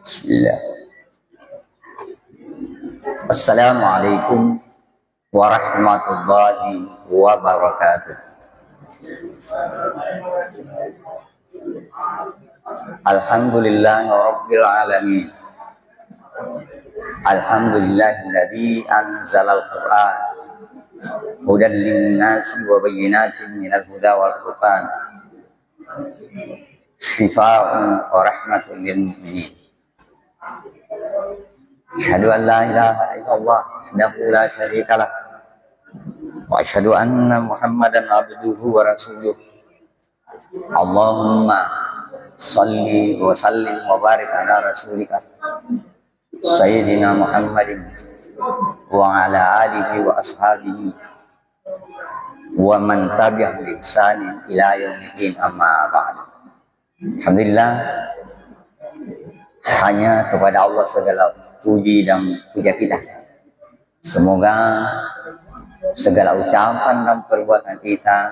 Bismillah. Assalamualaikum warahmatullahi wabarakatuh. Alhamdulillahi rabbil alamin. Alhamdulillahilladzi anzalal Qur'an hudan linnasi wa bayyinatin minal huda wal furqan. Shifaa'un wa rahmatun lil mu'minin. Asyhadu an la ilaha illallah wahdahu la syarika lah wa asyhadu anna Muhammadan abduhu wa rasuluh. Allahumma shalli wa sallim wa barik ala rasulika Sayyidina Muhammadin wa ala alihi wa ashabihi wa man tabi'ahum bi ihsanin ila yaumiddin, amma ba'd. Alhamdulillah, hanya kepada Allah segala puji dan puja kita. Semoga segala ucapan dan perbuatan kita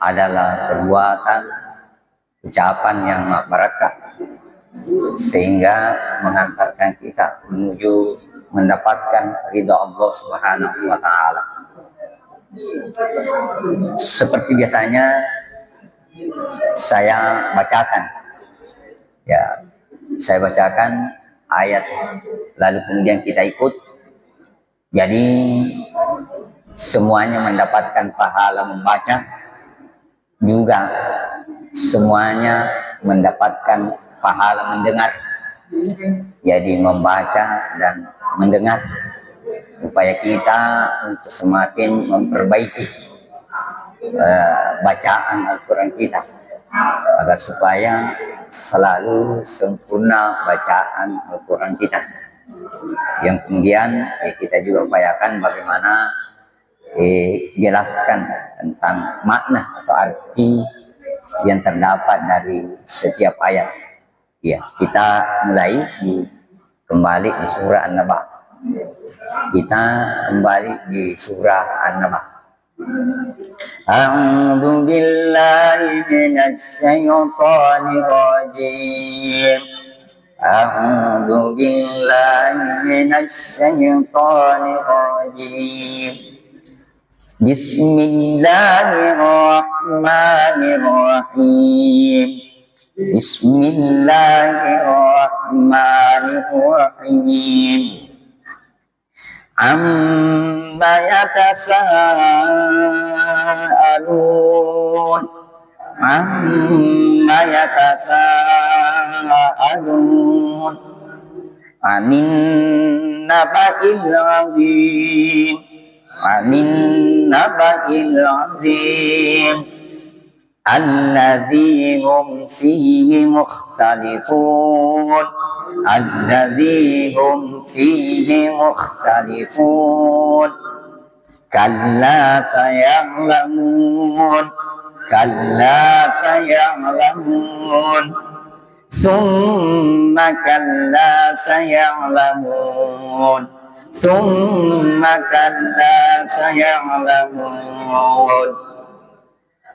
adalah perbuatan ucapan yang berkah, sehingga mengantarkan kita menuju mendapatkan ridha Allah Subhanahu wa taala. Seperti biasanya saya bacakan, saya bacakan ayat, lalu kemudian kita ikut. Jadi semuanya mendapatkan pahala membaca, juga semuanya mendapatkan pahala mendengar. Jadi membaca dan mendengar, upaya kita untuk semakin memperbaiki bacaan Al-Quran kita, agar supaya selalu sempurna bacaan Al-Quran kita. Yang kemudian kita juga upayakan bagaimana jelaskan tentang makna atau arti yang terdapat dari setiap ayat. Ya, kita mulai kembali di surah An-Naba. Kita kembali di surah An-Naba. A'udzu billahi minasy syaithanir rajim. A'udzu billahi minasy syaithanir rajim. Bismillahirrahmanirrahim. Bismillahirrahmanirrahim. Amma yatasaalun. Amma yatasaalun. Anin naba'il 'azim. Anin naba'il 'azim. Alladzi hum fihi mukhtalifun. Alladzi hum fihi mukhtalifun. Kalla saya'lamun. Kalla saya'lamun. Thumma kalla saya'lamun. Thumma kalla saya'lamun.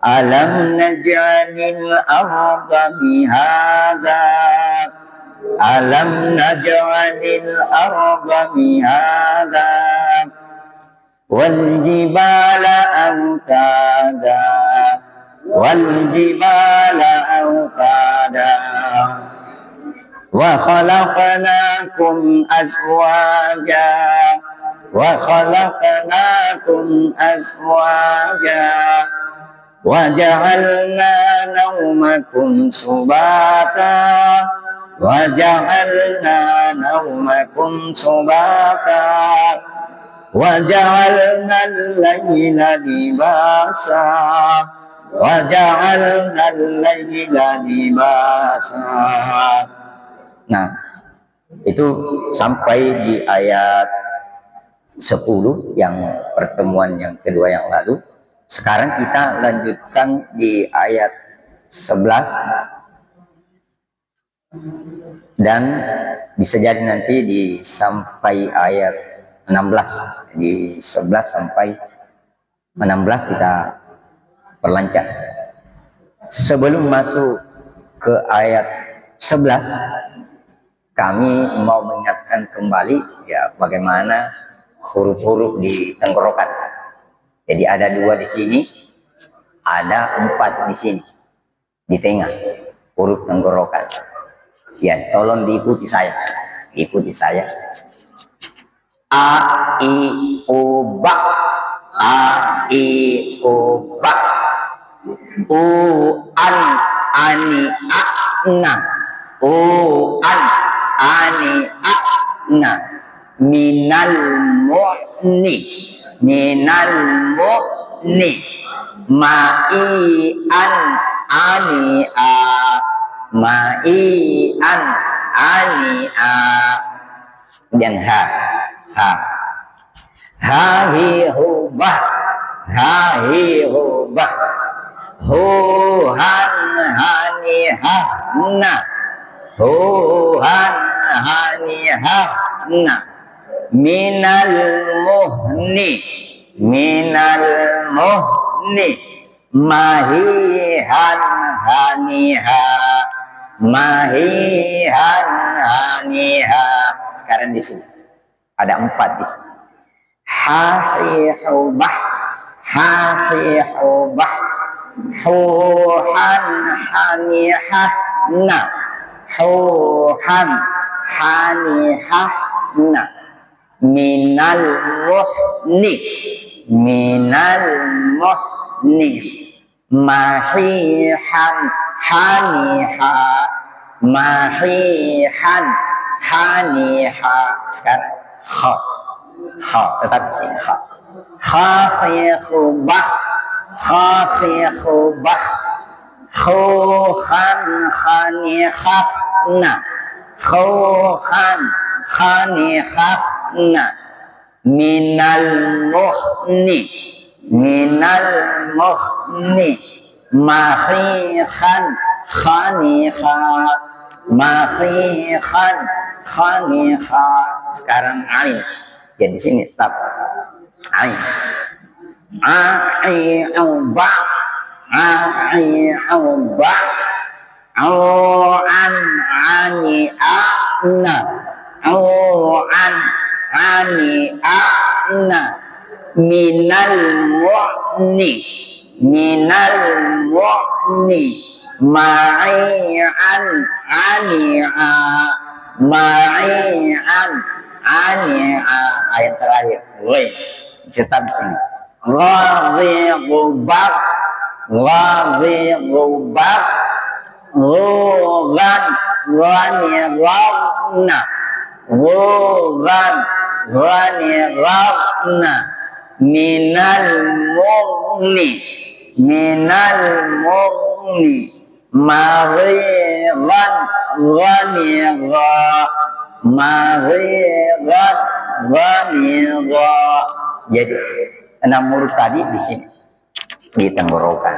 Alam naj'alil arda mihada. Alam naj'alil arda mihada. Wal jibala autada. Wal jibala autada. Wa khalaqnakum azwaja. Wa khalaqnakum azwaja. Wa ja'alna nawmakum subata. Wa ja'alna nawmakum subata. Wa ja'alna al-layla libasa. Wa ja'alna al-layla libasa. Nah, itu sampai di ayat 10 yang pertemuan yang kedua yang lalu. Sekarang kita lanjutkan di ayat 11 dan bisa jadi nanti sampai ayat 16, di 11 sampai 16 kita perlancar. Sebelum masuk ke ayat 11, kami mau mengingatkan kembali ya bagaimana huruf-huruf di tenggorokan. Jadi ada 2 di sini, ada 4 di sini, di tengah huruf tenggorokan. Ya, tolong diikuti saya. Ikuti saya. A, I, U, Ba. A, I, U, Ba. U, An, Ani, A, Na. U, An, Ani, A, Na. Minal mu'ni. Minal mu'ni. Ma'i, an, ani, a. Ma'i, an, ani, a. Kemudian ha. Ha. Ha, hi, hu, bah. Ha, hi, hu, bah. Hu, han, hani, ha, na. Hu, han, hani, ha, na. Minal muhni. Minal muhni. Mahihan, haniha. Mahihan, haniha. Sekarang di sini ada 4 di sini. Hahihubah. Hahihubah. Huhan, hanihahna. Huhan, hanihahna. Minal muhni. Minal muhni. Mahihan, haniha. Mahihan, haniha. Sekarang ha. Ha, tetap di sini ha. Khafihubah. Khafihubah. Khuhan, khanihahna. Khuhan, khanihahna. Minal muhni. Minal muhni. Mahihan, khaniha. Mahihan, khaniha. Sekarang ain. Ya di sini tetap ain. Ai'uba. Ai'uba. An, ani, ana. An, ani, ana. Minal mu'ni. Minal mu'ni. Ma'i'an, ani'a. Ma'i'an, ani'a. Ayat terakhir. Woi, tetap di sini. Ghadhi'ubak. Ghadhi'ubak. Ghugan, ghanirabna. Ghugan, ghanirabna. Minal mughni. Minal mughni. Maghiran, ghanira. Maghiran, ghanira. Jadi 6 huruf tadi di sini di tenggorokan.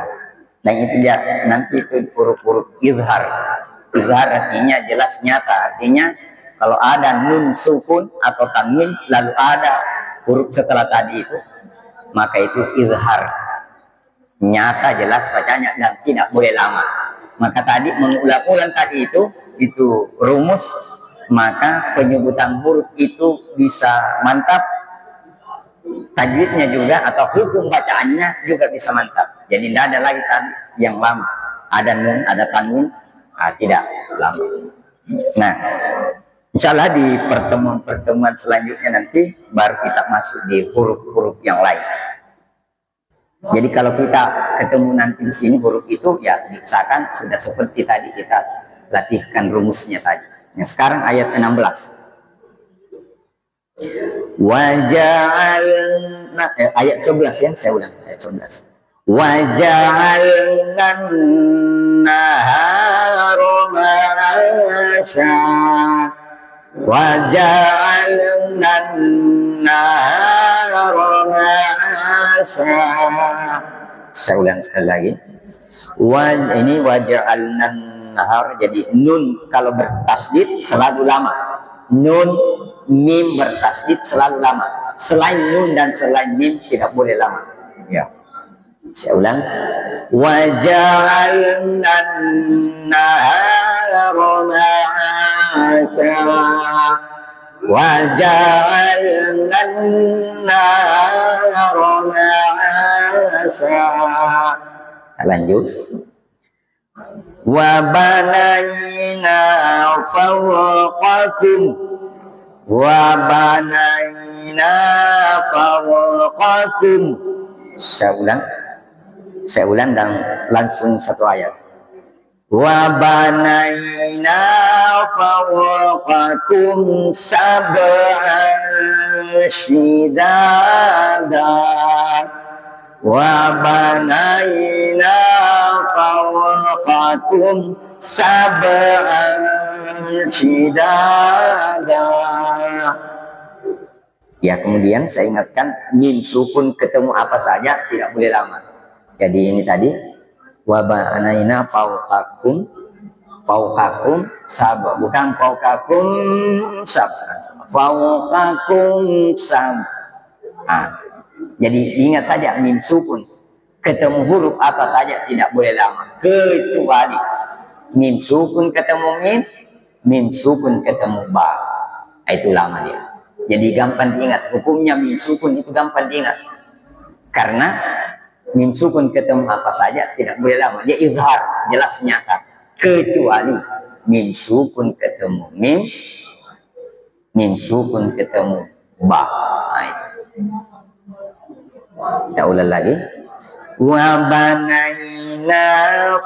Dan itu dia nanti itu huruf-huruf izhar. Izhar artinya jelas nyata. Artinya kalau ada nun sukun atau tanwin lalu ada huruf setelah tadi itu, maka itu izhar. Nyata jelas bacanya dan tidak boleh lama. Maka tadi mengulang-ulang tadi itu rumus, maka penyebutan huruf itu bisa mantap. Tajwidnya juga atau hukum bacaannya juga bisa mantap. Jadi tidak ada lagi tadi yang lama. Ada nun, ada tanwin, tidak lama. Nah, insya Allah di pertemuan-pertemuan selanjutnya nanti baru kita masuk di huruf-huruf yang lain. Jadi kalau kita ketemu nanti di sini huruf itu ya diusahakan sudah seperti tadi kita latihkan rumusnya tadi. Nah, sekarang ayat 16. Waja'alna ayat 11 ya, saya ulang ayat 11. Waja'alna nahara ma'asha. Waja'alna nahara ma'asha. Saya ulang sekali lagi. Ini waja'alna nahar, jadi nun kalau bertasdid selalu lama. Nun mim bertasdid selalu lama. Selain nun dan selain mim tidak boleh lama. Ya. Saya ulang. Wa ja'alna an-nahara ma'asha wa ja'alna an-nahara ma'asha. Lanjut. Wa banayna fawqakum wa banayna fawqakum. Saya ulang dan langsung satu ayat. Wa banayna fawqakum sab'an shidada wa banayna fawqakum sab'an shidada. Ya, kemudian saya ingatkan mim sukun ketemu apa saja tidak boleh lama. Jadi ini tadi wa banayna fawqakum sab'a, bukan fawqakum sab'a, fawqakum sab'a. Jadi ingat saja mim sukun ketemu huruf apa saja tidak boleh lama, kecuali mim sukun ketemu mim sukun ketemu ba, itu lama dia. Jadi gampang diingat, hukumnya mim sukun itu gampang diingat. Karena mim sukun ketemu apa saja tidak boleh lama, dia izhar, jelas nyata. Kecuali mim sukun ketemu mim sukun ketemu ba. Nah, itu. Kita ulang lagi. Wa banayna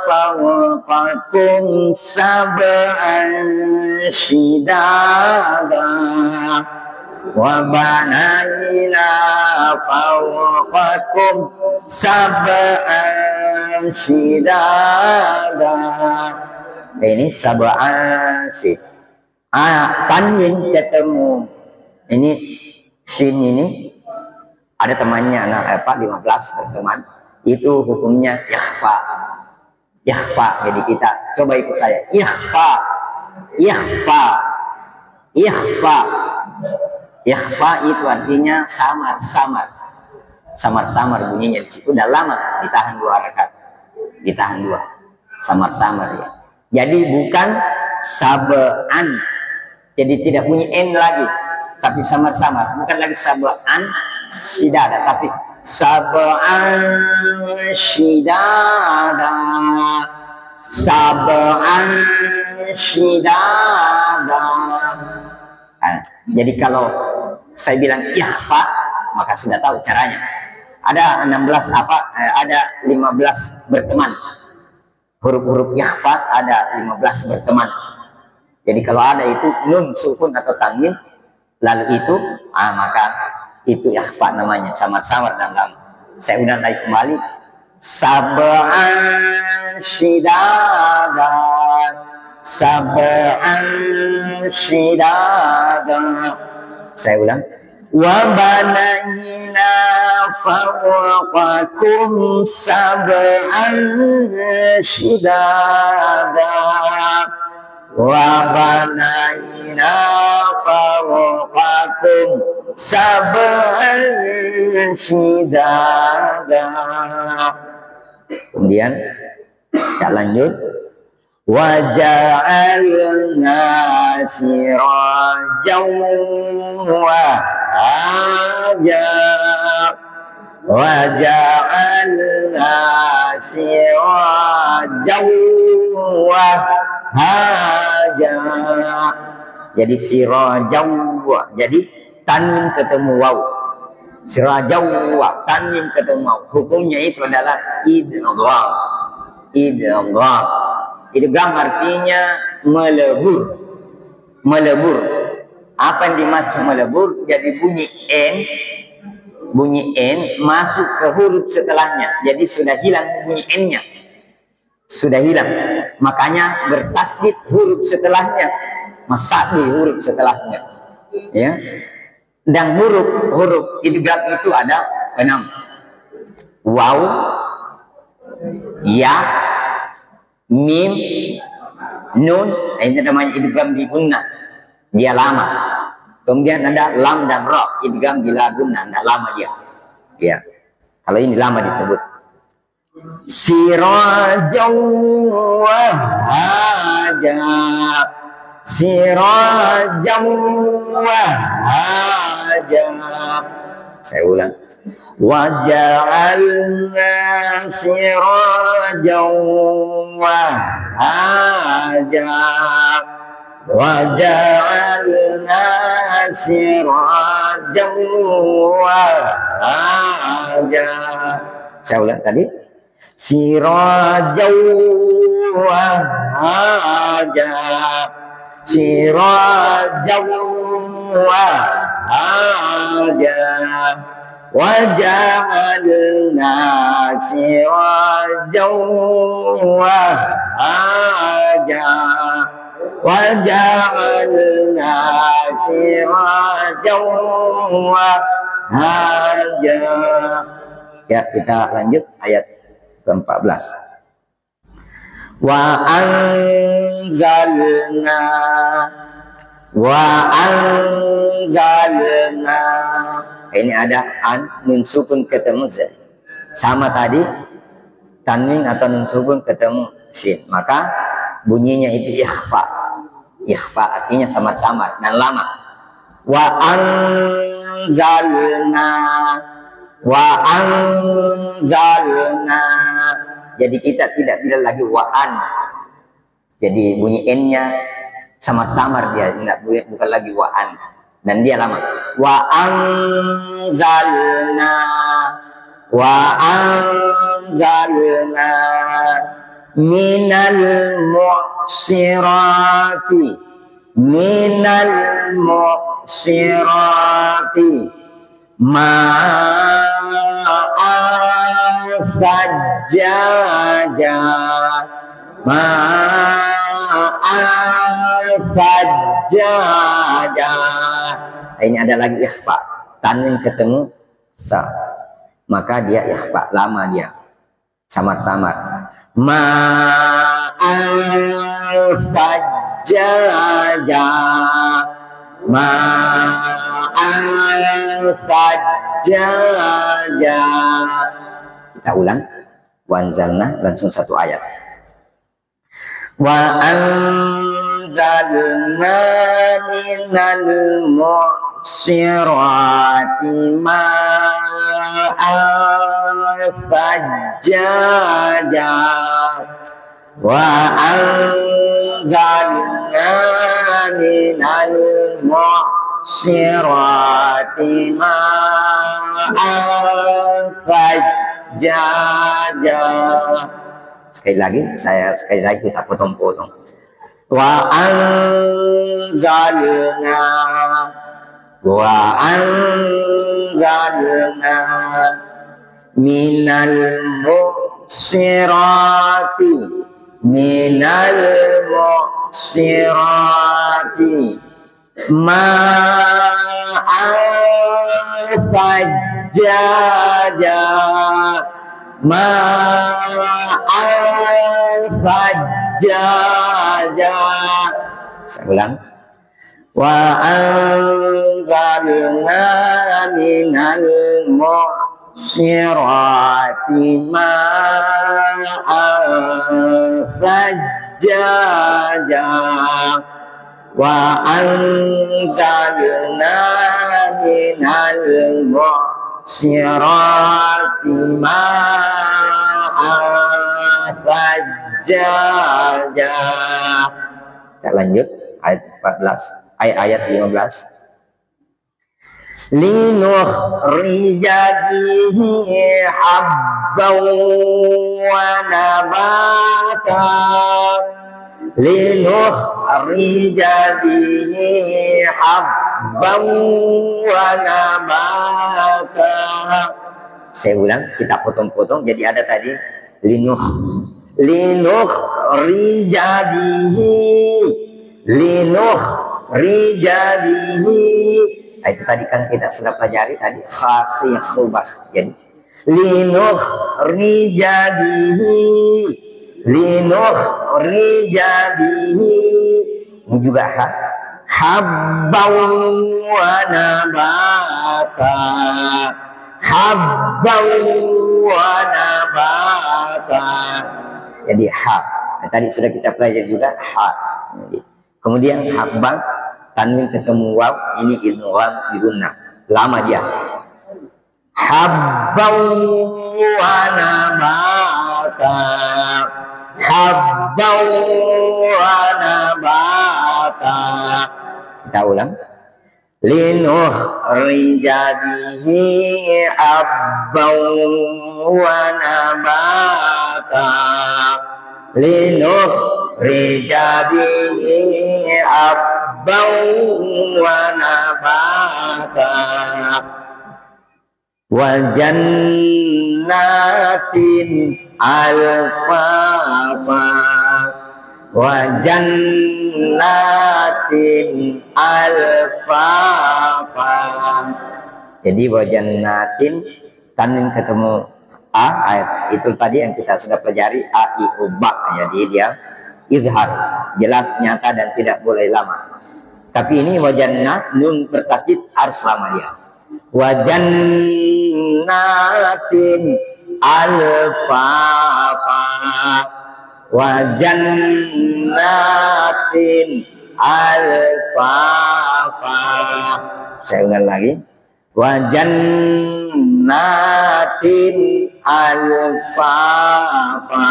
fawqakum sab'an shidada wa banayna fawqakum sab'an shidada. Ini sab'an shid. Tanwin ketemu ini sin ini ada temannya anak 15 berteman, itu hukumnya ikhfa. Jadi kita coba ikut saya. Ikhfa itu artinya samar bunyinya di situ. Udah lama ditahan 2 rakaat, ditahan 2, samar ya. Jadi bukan sab'an, jadi tidak bunyi n lagi, tapi samar, bukan lagi sab'an shidada, tapi sab'an shidada. Jadi kalau saya bilang ikhfa, maka sudah tahu caranya. Ada 15 ada 15 berteman. Huruf-huruf ikhfa ada 15 berteman. Jadi kalau ada itu nun sukun atau tanwin, lalu itu maka itu ikhfa namanya, samar dan lama. Saya udah naik kembali. Sab'an shidada, saya ulang. Wa banayna fawqakum sab'an shidada wa banayna fawqakum sab'an shidada. Kemudian kita lanjut. Wa ja'alna sirajan wahaja wa ja'alna sirajan wahaja. Jadi sirajan, jadi tanwin ketemu waw. Sirajan wa tanwin ketemu waw. Hukumnya itu adalah idgham. Idgham artinya melebur. Apa yang dimaksud melebur? Jadi bunyi n masuk ke huruf setelahnya. Jadi sudah hilang bunyi n-nya. Sudah hilang. Makanya bertasdid huruf setelahnya. Masabi huruf setelahnya. Ya. Dan huruf idgham itu ada 6. Waw, ya, mim, nun, ini namanya idgham bi gunnah, dia lama. Kemudian ada lam dan ra, idgham bila gunnah, tidak lama dia. Ya, kalau ini lama disebut. sirajan wahaja, sirajan wahaja. Saya ulang. Waja'alna sirajan wahaja, waja'alna sirajan wahaja. Saya ulang tadi. Sirajan wahaja, sirajan wahaja, waja'alna sirajan wahaja, waja'alna sirajan wahaja. Ya, kita lanjut ayat ke-14. Wa anzalna, wa anzalna. Ini ada an, nun sukun ketemu z. Sama tadi tanwin atau nun sukun ketemu shin, maka bunyinya itu ikhfa. Ikhfa artinya samar-samar dan lama. Wa anzalna, wa anzalna. Jadi kita tidak bilang lagi wa'an. Jadi bunyi n-nya samar-samar dia, bukan lagi wa'an. Dan dia lama. Wa anzalna, wa anzalna minal mu'sirati, minal mu'sirati ma'an fajjaja, ma'an fajjaja. Ini ada lagi ikhfa, tanwin ketemu sa, maka dia ikhfa, lama dia, samar-samar. Ma'an fajjaja, ma'an fajjaja. Kita ulang. Wa anzalna, langsung satu ayat. Wa anzalna minal mu'sirati ma'an fajjaja, wa anzalna minal mu'sirati ma'an fajjaja. Sekali lagi, kita potong-potong. Wa anzalna, wa anzalna minal mu'sirati, minal mu'sirati ma'an fajjaja, ma'an fajjaja. Saya ulang. Wa anzalna minal mu'sirati ma'an fajjaja, wa anzalna minal mu'sirati ma'an fajjaja. Kita lanjut ayat 14, ayat 15. Linukhrija bihi habban wa nabata, linukhrija bihi habban wa nabata. Saya ulang, kita potong-potong. Jadi ada tadi linukhrija bihi, linukhrija bihi. Itu tadi kan kita sudah pelajari tadi khasiyah khubah. Jadi linukhrija bihi, linukhrija bihi. Ini juga habban wa nabata, habban wa nabata. Jadi ha. Nah, tadi sudah kita pelajari juga ha. Jadi, kemudian habban tanwin ketemu waw, ini idgham di gunnah. Lama dia. Habban wa nabata. Habban wa nabata. Kita ulang. Linukhrija bihi habban wa nabata. Linukhrija bihi habban wa nabata. Wa jannatin alfafa. Wa jannatin alfafa. Jadi wa jannatin tanwin ketemu a, itu tadi yang kita sudah pelajari a i u ba. Jadi dia izhar, jelas, nyata dan tidak boleh lama. Tapi ini wa jannah nun bertasydid harus lama dia. Wa jannatin alfafa. Wa jannatin alfafa. Saya ulang lagi. Wa jannatin alfafa.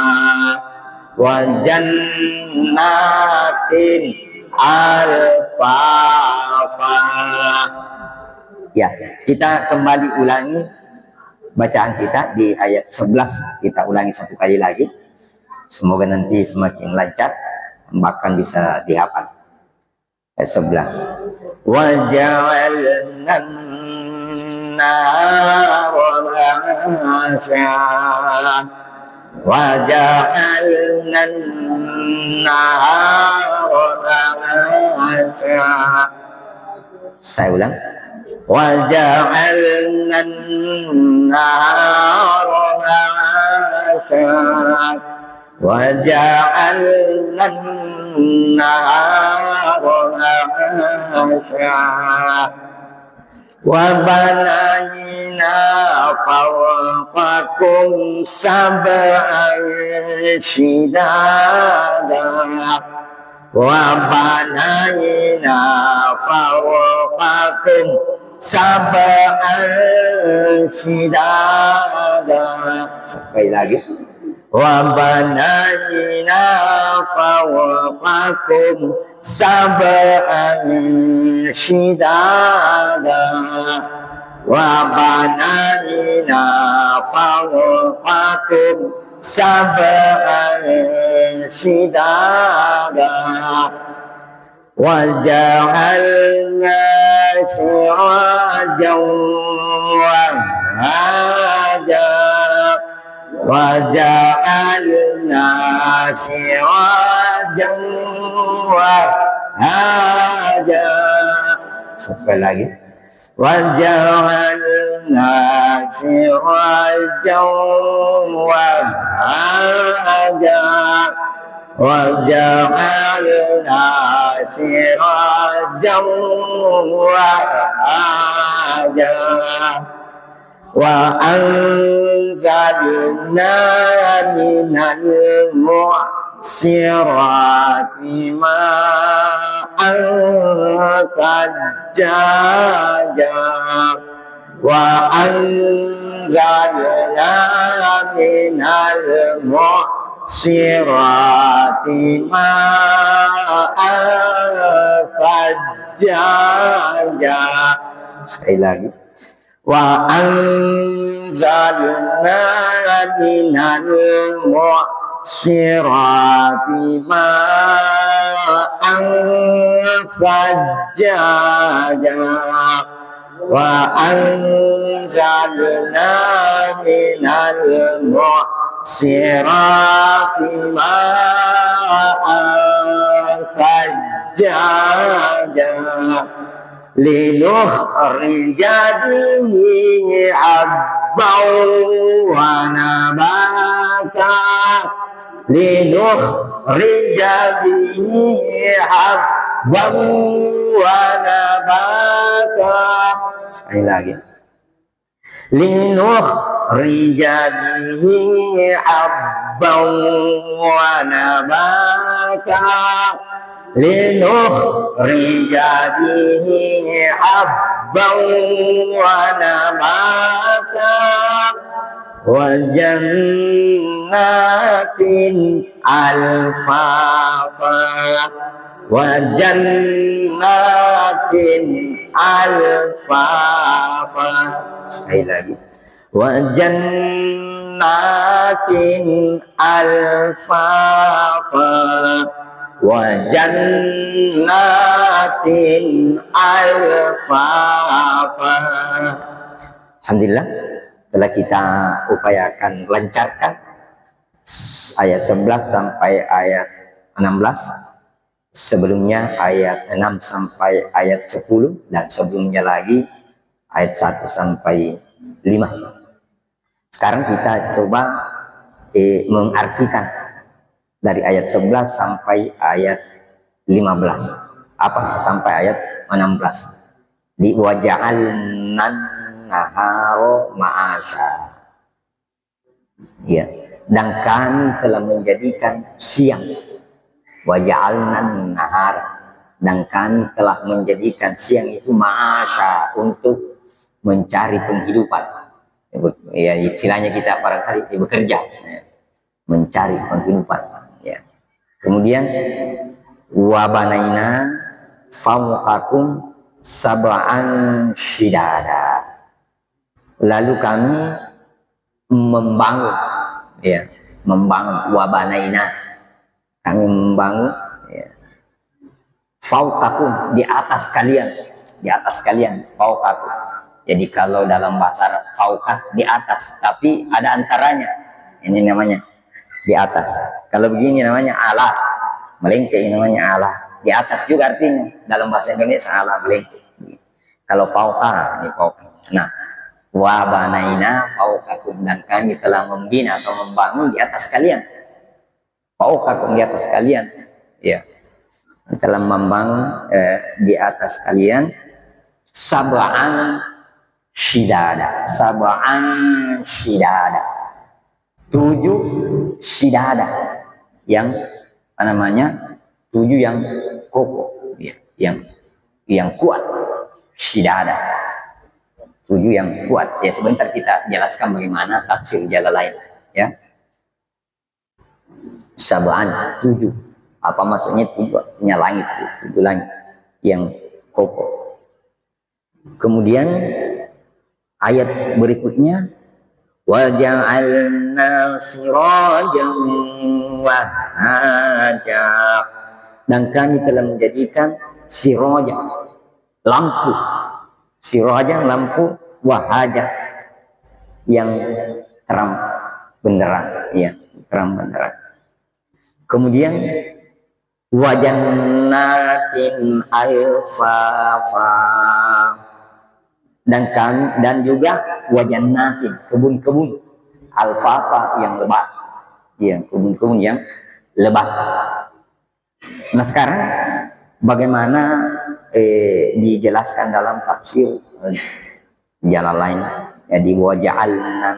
Wa jannatin alfafa. Ya, kita kembali ulangi bacaan kita di ayat 11. Kita ulangi satu kali lagi. Semoga nanti semakin lancar, bahkan bisa dihafal. Ayat 11. Wa ja'alna an-nara ma'asha. Wa ja'alna an-nara ma'asha. Saya ulang. Wa ja'alna an-nara ma'asha. وَجَعَلْنَا النَّهَارَ مَعَاشًا وَبَنَيْنَا فَوْقَكُمْ سَبْعًا شِدَادًا وَبَنَيْنَا فَوْقَكُمْ سَبْعًا شِدَادًا. Sekali lagi. وَبَنَيْنَا فَوْقَكُمْ سَبْعًا شِدَادًا وَبَنَيْنَا فَوْقَكُمْ سَبْعًا شِدَادًا وَجَعَلْنَا سِرَاجًا وَهَّاجًا وَجَعَلْنَا سِرَاجًا وَهَّاجًا. Sekali lagi. وَجَعَلْنَا سِرَاجًا وَهَّاجًا وَجَعَلْنَا سِرَاجًا وَهَّاجًا وَأَنزَلْنَا مِنَ الْمُعْصِرَاتِ مَاءً ثَجَّاجًا وَأَنزَلْنَا مِنَ الْمُعْصِرَاتِ مَاءً ثَجَّاجًا. Sekali lagi. وَأَنزَلْنَا مِنَ الْمُعْصِرَاتِ مَاءً ثَجَّاجًا وَأَنزَلْنَا مِنَ الْمُعْصِرَاتِ مَاءً ثَجَّاجًا لِنُخْرِجَ بِهِ حَبًّا وَنَبَاتًا لِنُخْرِجَ بِهِ حَبًّا وَنَبَاتًا. Sekali lagi. linukhrija bihi habban wa nabata linukhrija bihi habban wa nabata wa jannatin alfafa wa jannatin alfafa. Sekali lagi, wa jannatin alfafa wa jannatin alfafa. Alhamdulillah telah kita upayakan lancarkan ayat 11 sampai ayat 16. Sebelumnya ayat 6 sampai ayat 10 dan sebelumnya lagi ayat 1 sampai 5. Sekarang kita coba mengartikan dari ayat 11 sampai ayat 15. Apa? Sampai ayat 16. Di waja'alnan naharo ma'asya. Ya, dan kami telah menjadikan siang. Waja'alnan nahar, dan kami telah menjadikan siang itu ma'asya, untuk mencari penghidupan. Ya, istilahnya kita barangkali bekerja, ya, mencari penghidupan. Ya. Kemudian wabanaina fawqakum sab'an shidada. Lalu kami membangun, ya, membangun wabanaina, kami membangun, ya, fauqakum, di atas kalian, fauqakum. Jadi kalau dalam bahasa Arab fauqah di atas, tapi ada antaranya, ini namanya di atas. Kalau begini namanya ala, melengke, namanya ala. Di atas juga artinya dalam bahasa Indonesia ala, melengke. Kalau fauqah, ini fauqah. Nah, wa banaina fauqakum, dan kami telah membina atau membangun di atas kalian. Fauqakum, di atas kalian, ya, telah membangun di atas kalian sab'an shidada, 7 shidada, yang apa namanya, 7 yang kokoh, ya, yang kuat, shidada, 7 yang kuat. Ya, sebentar kita jelaskan bagaimana tafsir Jalalain, ya. Sab'an, 7. Apa maksudnya 7? Artinya langit, 7 langit yang kokoh. Kemudian ayat berikutnya, wa ja'alna sirajan wahaja, dan kami telah menjadikan sirajan, lampu, sirajan, lampu, wahaja, yang terang benderang, ya, terang benderang. Kemudian wajannatin alfafa, dan juga wajannatin, kebun-kebun, alfafa, yang lebat, ya, kebun-kebun yang lebat. Nah, sekarang bagaimana dijelaskan dalam tafsir Jalalain, ya, di waja'alnan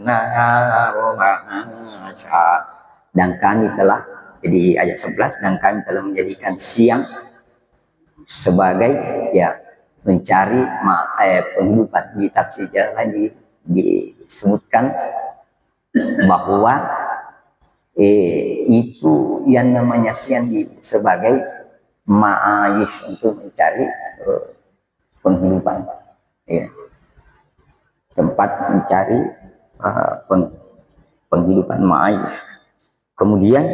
nahara ma'asya, dan kami telah, jadi ayat 11, dan kami telah menjadikan siang sebagai, ya, mencari penghidupan. Di tafsir Jalalain disebutkan bahwa itu yang namanya siang sebagai ma'ayish, untuk mencari penghidupan, ya, tempat mencari penghidupan, ma'ayish. Kemudian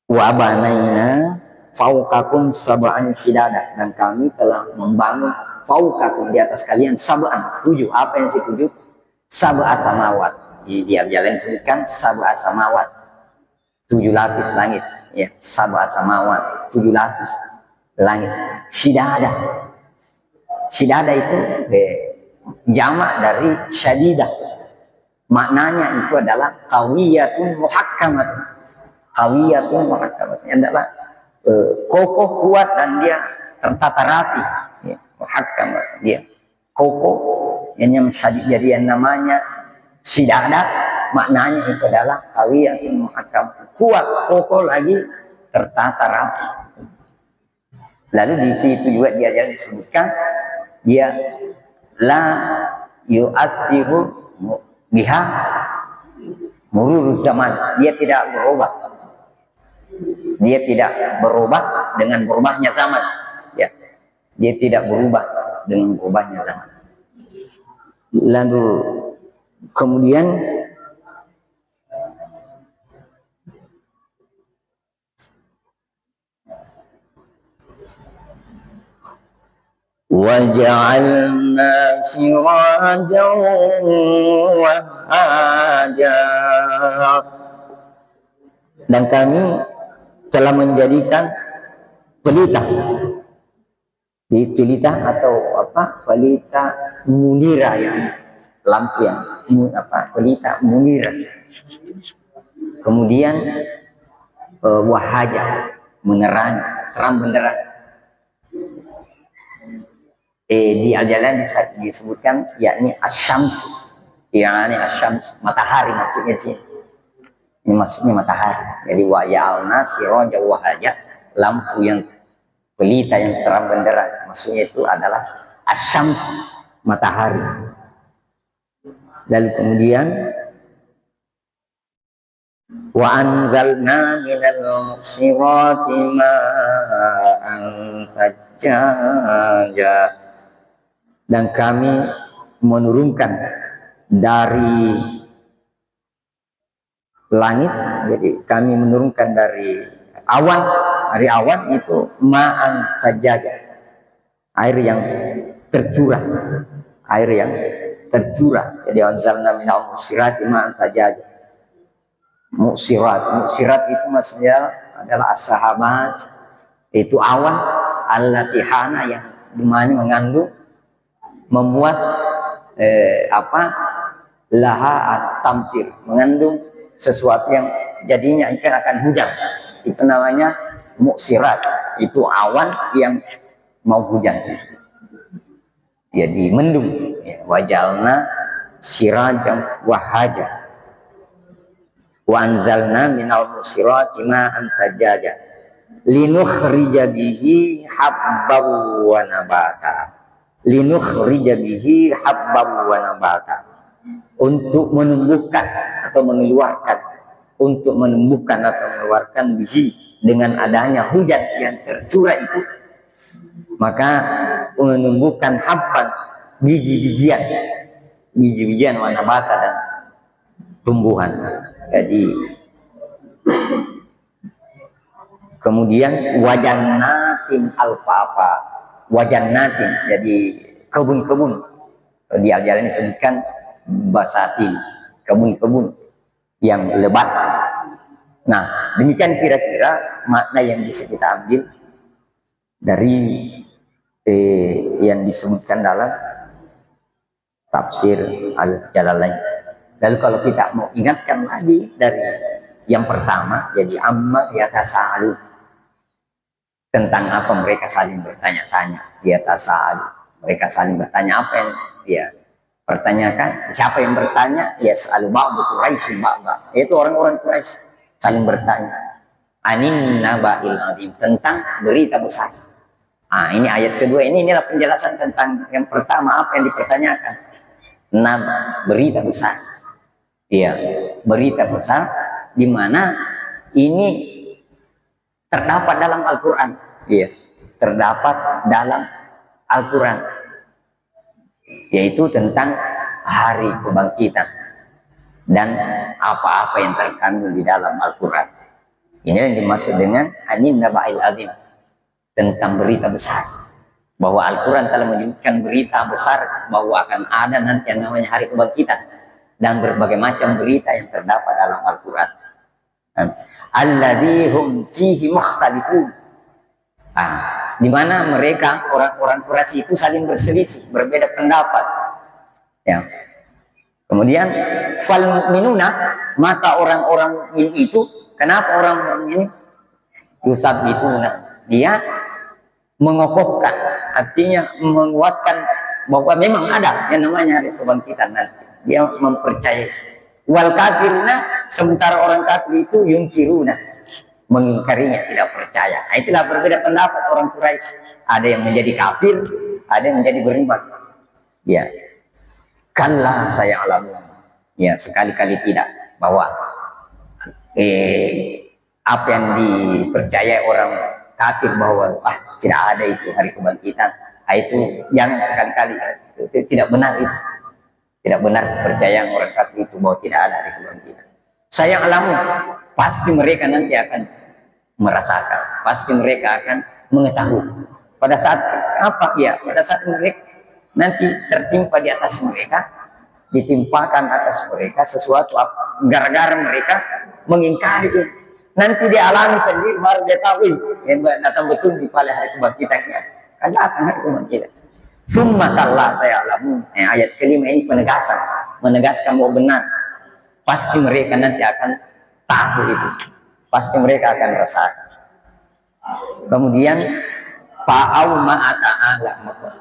wa banaina fauqakum sab'an shidada, dan kami telah membangun fauqakum, di atas kalian, sab'an, 7. Apa yang 7? Sab'a samawat. Di Jalalain sebutkan sab'a samawat, 7 lapis langit, ya, sab'a samawat, 7 lapis langit. Shidada, shidada itu jamak dari syadidah. Maknanya itu adalah qawiyatun muhakkamatun. Qawiyatun muhakkamatun adalah kokoh, kuat, dan dia tertata rapi, ya. muhakkam, dia kokoh. Yang jadi yang namanya sidada, maknanya itu adalah qawiyatun muhakkam, kuat, kokoh lagi, tertata rapi. Lalu di situ juga dia disebutkan dia la yu'athiru biha mururuz zaman, dia tidak berubah. Dia tidak berubah dengan berubahnya zaman, ya. Dia tidak berubah dengan berubahnya zaman. Lalu kemudian waja'alna sirajan wahaja, dan kami telah menjadikan pelita. Di pelita atau apa? Pelita munira, yang lampu yang apa? Pelita munira. Kemudian wahaja, menerang, terang benderang. Di Al-Jalalain disebutkan yakni asyams, yakni asyams, matahari maksudnya sih. Ini maksudnya matahari. Jadi waja'alna sirajan wahaja, lampu yang pelita yang terang benderang, maksudnya itu adalah asyams, matahari. Lalu kemudian wa anzalna minal muqsirati ma'an thajjaja, dan kami menurunkan dari langit, jadi kami menurunkan dari awan, itu ma'an thajjaja, air yang tercurah, Jadi anzalna minal muqsirati ma'an thajjaja. Muqsirat itu maksudnya adalah as-sahabat, itu awan al-latihana yang dimana mengandung, membuat laha at-tamtir, mengandung sesuatu yang jadinya ikan akan hujan. Itu namanya muqsirat, itu awan yang mau hujan, jadi mendung. Wajalna sirajan wahaja wa anzalna minal muqsirati ma'an thajjaja linukhrija bihi habban wa nabata, untuk menumbuhkan atau mengeluarkan bihi, dengan adanya hujan yang tercurah itu, maka menumbuhkan habban, biji-bijian wa nabata, dan tumbuhan. Jadi kemudian wajannatin alfafa, jadi kebun-kebun. Di Al-Jalalain disebutkan basati, kebun-kebun yang lebat. Nah, demikian kira-kira makna yang bisa kita ambil dari yang disebutkan dalam tafsir Al-Jalalain. Lalu kalau kita mau ingatkan lagi dari yang pertama, jadi amma yatasa'alu, tentang apa mereka saling bertanya-tanya. Yatasa'alu, mereka saling bertanya apa yang dia pertanyakan. Siapa yang bertanya? Yas'alu ba'du Quraisy ba'da, yaitu orang-orang Quraisy saling bertanya anin naba'il azim, tentang berita besar. Ini ayat kedua, inilah penjelasan tentang yang pertama, apa yang dipertanyakan. Berita besar. Iya, berita besar, di mana ini terdapat dalam Al-Quran. Iya, terdapat dalam Al-Quran, yaitu tentang hari kebangkitan dan apa-apa yang terkandung di dalam Al-Quran. Ini yang dimaksud dengan anin naba'il azim, tentang berita besar, bahwa Al-Quran telah menyebutkan berita besar bahwa akan ada nanti yang namanya hari kebangkitan, dan berbagai macam berita yang terdapat dalam Al-Quran. Alladzi hum fihi mukhtalifun, di mana mereka orang-orang Quraisy itu saling berselisih, berbeda pendapat. Ya. Kemudian fal mu'minuna, maka orang-orang mukmin itu, kenapa orang-orang ini? Yusabituna, dia mengokohkan artinya menguatkan bahwa memang ada yang namanya hari kebangkitan nanti. Dia mempercayai. Wal kafiruna, sementara orang kafir itu yungkiruna, mengingkarinya, tidak percaya. Nah, itulah berbeda pendapat orang Quraisy. Ada yang menjadi kafir, ada yang menjadi beriman. Ya, kalla saya alami. Ya, sekali-kali tidak bahwa apa yang dipercaya orang kafir bahwa tidak ada itu hari kebangkitan, itu jangan sekali-kali, itu tidak benar itu. Tidak benar kepercayaan orang kafir itu bahwa tidak ada hari kebangkitan. Saya alami, pasti mereka nanti akan merasakan, pasti mereka akan mengetahui. Pada saat apa? Ya, pada saat mereka nanti tertimpa di atas mereka, ditimpakan atas mereka sesuatu gara-gara mereka mengingkari itu. Nanti dia alami sendiri baru dia tahu datang betul di pada hari kebangkitannya. Kan datang hari kebangkitan. Summa kalla saya alamu. Ayat kelima ini penegasan, menegaskan bahwa benar. Pasti mereka nanti akan tahu itu. Pasti mereka akan rasakan. Kemudian fa'au ma'ata'ala.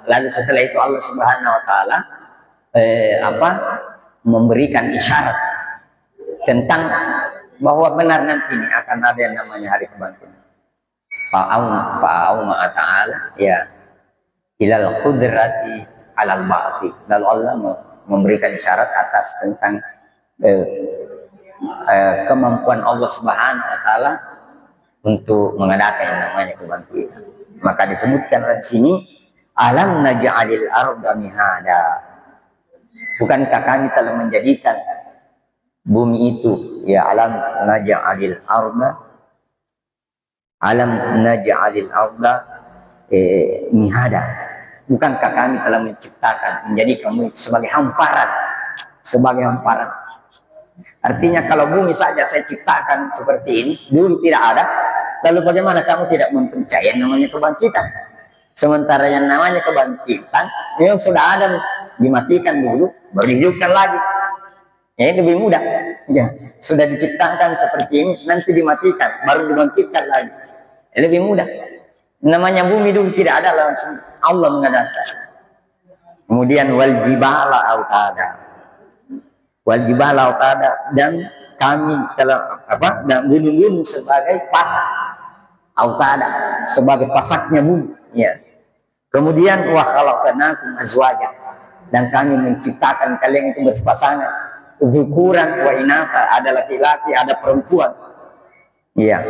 Lalu setelah itu Allah Subhanahu wa taala memberikan isyarat tentang bahwa benar nanti ini akan ada yang namanya hari kebangkitan. Fa'au ma'ata'ala ya ilal qudrati alal ba'thi. Lalu Allah memberikan isyarat atas tentang kemampuan Allah Subhanahu wa taala untuk mengadakan yang namanya kebangkitan. Maka disebutkan di sini alam naj'alil arda mihada. Bukankah kami telah menjadikan bumi itu ya alam naj'alil arda mihada. Bukankah kami telah menciptakan, menjadikan bumi sebagai hamparan, Artinya kalau bumi saja saya ciptakan seperti ini, dulu tidak ada, lalu bagaimana kamu tidak mempercayai namanya kebangkitan? Sementara yang namanya kebangkitan memang sudah ada, dimatikan dulu, baru dihidupkan lagi. Ya, lebih mudah. Ya, sudah diciptakan seperti ini, nanti dimatikan, baru dibangkitkan lagi. Ya, lebih mudah. Namanya bumi dulu tidak ada, langsung Allah mengadakan. Kemudian wal jibala autada, dan kami telah dan gunung-gunung sebagai pasak. Autada sebagai pasaknya bumi. Ya. Kemudian wa khalaqnakum azwaja, dan kami menciptakan kalian itu berpasangan. Dzukuran wa inatha, ada laki-laki, ada perempuan. Iya.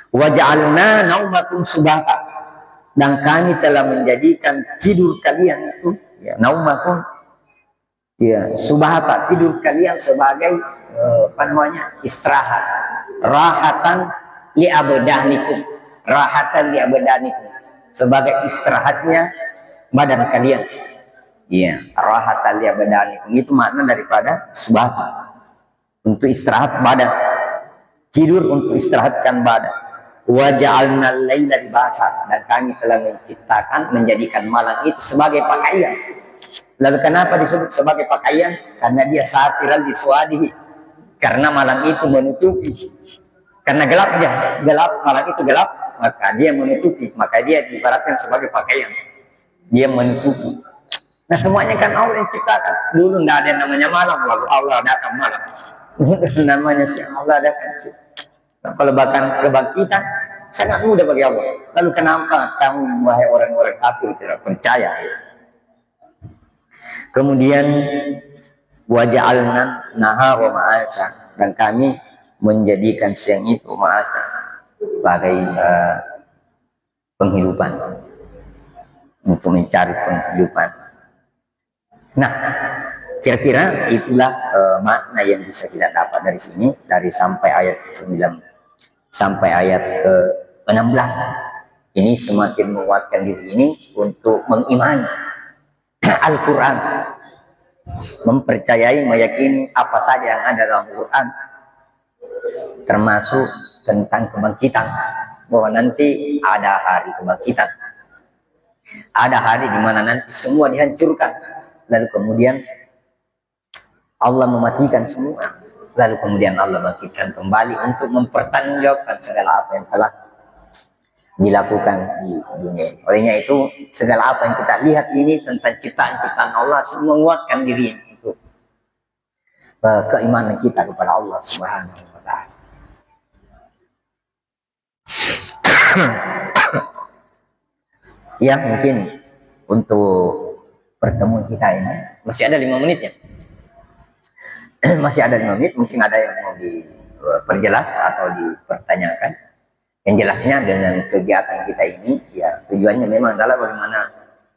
Waj'alna naumakum subata, dan kami telah menjadikan tidur kalian itu ya naumakum ya subata, tidur kalian sebagai istirahat, rahatan li abdanikum, sebagai istirahatnya badan kalian. Iya, rahatan li abdanikum itu makna daripada subata, untuk istirahat badan. Tidur untuk istirahatkan badan. Wa ja'alna al-laila libasa, dan kami telah menciptakan, menjadikan malam itu sebagai pakaian. Lalu kenapa disebut sebagai pakaian? Karena dia satiral diswadihi, karena malam itu menutupi. Karena gelap, malam itu gelap, maka dia menutupi, maka dia diibaratkan sebagai pakaian. Dia menutupi. Nah, semuanya kan Allah yang ciptakan. Dulu tidak ada yang namanya malam, lalu Allah datang malam. Namanya siang, Allah adakan siang. Nah, kalau bahkan kebangkitan sangat mudah bagi Allah. Lalu kenapa kamu wahai orang-orang kafir tidak percaya? Ya? Kemudian waja'alna nahara ma'asya, dan kami menjadikan siang itu ma'asya sebagai penghidupan, untuk mencari penghidupan. Nah, kira-kira itulah makna yang bisa kita dapat dari sini, dari sampai ayat 9 sampai ayat ke-16. Ini semakin menguatkan diri ini untuk mengimani Al-Quran, mempercayai, meyakini apa saja yang ada dalam Al-Quran, termasuk tentang kebangkitan, bahwa nanti ada hari kebangkitan, ada hari di mana nanti semua dihancurkan, lalu kemudian Allah mematikan semua, lalu kemudian Allah bangkitkan kembali untuk mempertanggungjawabkan segala apa yang telah dilakukan di dunia ini. Olehnya itu segala apa yang kita lihat ini tentang ciptaan-ciptaan Allah menguatkan diri itu keimanan kita kepada Allah Subhanahu wa taala. Ya, mungkin untuk pertemuan kita ini masih ada 5 menit ya. Masih ada 5 menit, mungkin ada yang mau diperjelas atau dipertanyakan. Yang jelasnya dengan kegiatan kita ini, ya tujuannya memang adalah bagaimana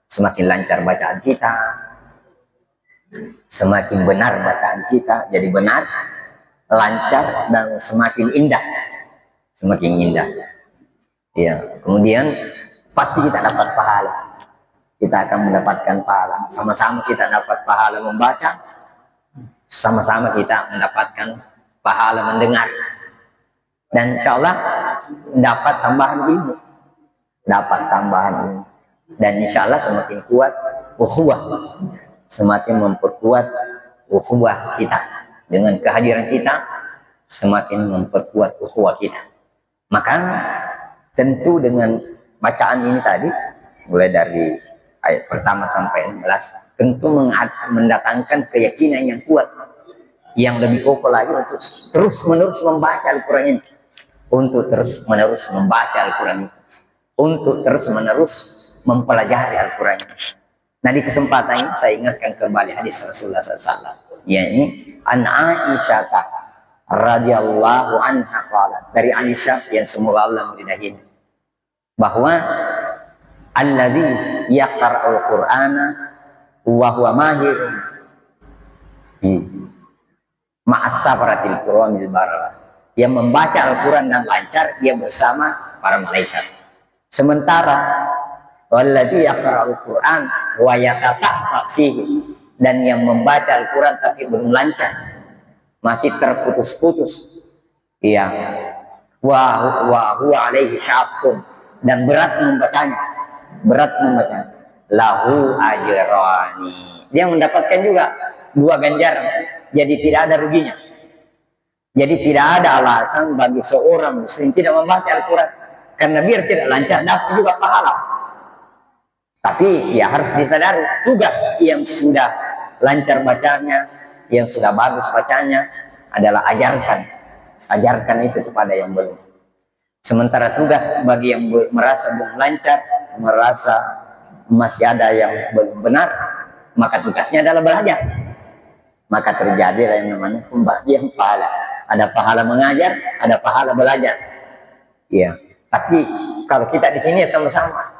semakin lancar bacaan kita, semakin benar bacaan kita, jadi benar, lancar, dan semakin indah. Semakin indah. Ya, kemudian pasti kita dapat pahala. Kita akan mendapatkan pahala. Sama-sama kita dapat pahala membaca, sama-sama kita mendapatkan pahala mendengar. Dan insya Allah dapat tambahan ilmu. Dapat tambahan ilmu. Dan insya Allah semakin kuat ukhuwah. Semakin memperkuat ukhuwah kita. Dengan kehadiran kita, semakin memperkuat ukhuwah kita. Maka tentu dengan bacaan ini tadi, mulai dari ayat pertama sampai 16, tentu mendatangkan keyakinan yang kuat, yang lebih kokoh lagi untuk terus-menerus membaca Al-Quran ini, untuk terus-menerus membaca Al-Quran ini, untuk terus-menerus mempelajari Al-Quran ini. Nah, di kesempatan ini saya ingatkan kembali hadis Rasulullah SAW, yakni an Aisyah radhiyallahu anha qalat, dari Aisyah yang semoga Allah meridainya, bahwa alladzi yaqra'ul Qur'ana wa huwa mahirun ma'as safaratil kiramil bararah, yang membaca Al-Quran dan lancar dia bersama para malaikat. Sementara walladzi yaqra'ul Qur'an wa yatata'ta fihi, dan yang membaca Al-Quran tapi belum lancar, masih terputus-putus, ya, wa huwa alaihi syaqqun, dan berat membacanya, lahu ajrani, dia mendapatkan juga 2 ganjaran. Jadi tidak ada ruginya. Jadi tidak ada alasan bagi seorang muslim tidak membaca Al-Quran, karena biar tidak lancar dapat juga pahala. Tapi ya harus disadari, tugas yang sudah lancar bacanya, yang sudah bagus bacanya adalah ajarkan itu kepada yang belum. Sementara tugas bagi yang merasa belum lancar, merasa masih ada yang belum benar, maka tugasnya adalah belajar. Maka terjadilah yang namanya pembagian pahala. Ada pahala mengajar, ada pahala belajar. Ya, tapi kalau kita di sini ya sama-sama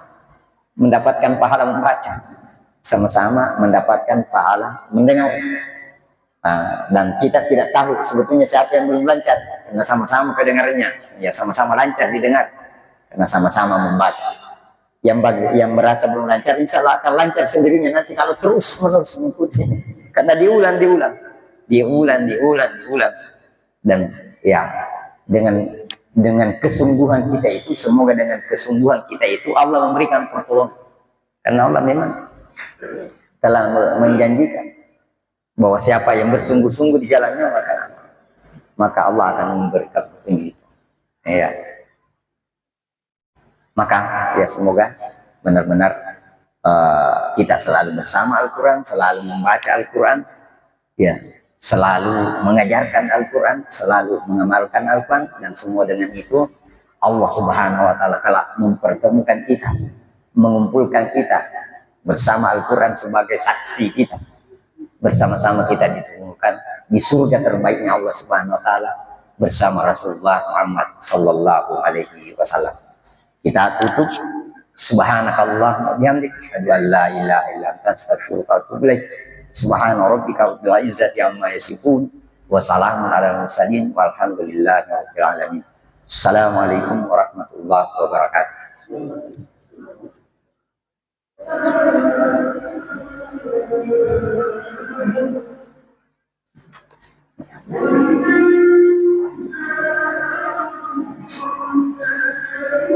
mendapatkan pahala membaca, sama-sama mendapatkan pahala mendengar. Dan kita tidak tahu sebetulnya siapa yang belum lancar, karena sama-sama kedengarannya, ya sama-sama lancar didengar, karena sama-sama membaca. Yang merasa belum lancar, insya Allah akan lancar sendirinya nanti kalau terus menerus mengikuti, karena diulang, dan ya dengan kesungguhan kita itu, semoga dengan kesungguhan kita itu Allah memberikan pertolongan, karena Allah memang telah menjanjikan bahwa siapa yang bersungguh-sungguh di jalannya, maka Allah akan memberikan petunjuk. Ya. Maka ya semoga benar-benar kita selalu bersama Al-Quran, selalu membaca Al-Quran, ya, selalu mengajarkan Al-Quran, selalu mengamalkan Al-Quran, dan semua dengan itu Allah Subhanahu wa taala telah mempertemukan kita, mengumpulkan kita bersama Al-Quran sebagai saksi kita. Bersama-sama kita ditemukan di surga terbaiknya Allah Subhanahu wa taala bersama Rasulullah Muhammad sallallahu alaihi wasallam. Kita tutup, subhanakallahumma wa bihamdik, asyhadu an la ilaha illa anta, astaghfiruka wa atubu ilaik. Subhana rabbika rabbil izzati amma yasifun wa salamun alal mursalin walhamdulillahi rabbil alamin. Assalamualaikum warahmatullahi wabarakatuh.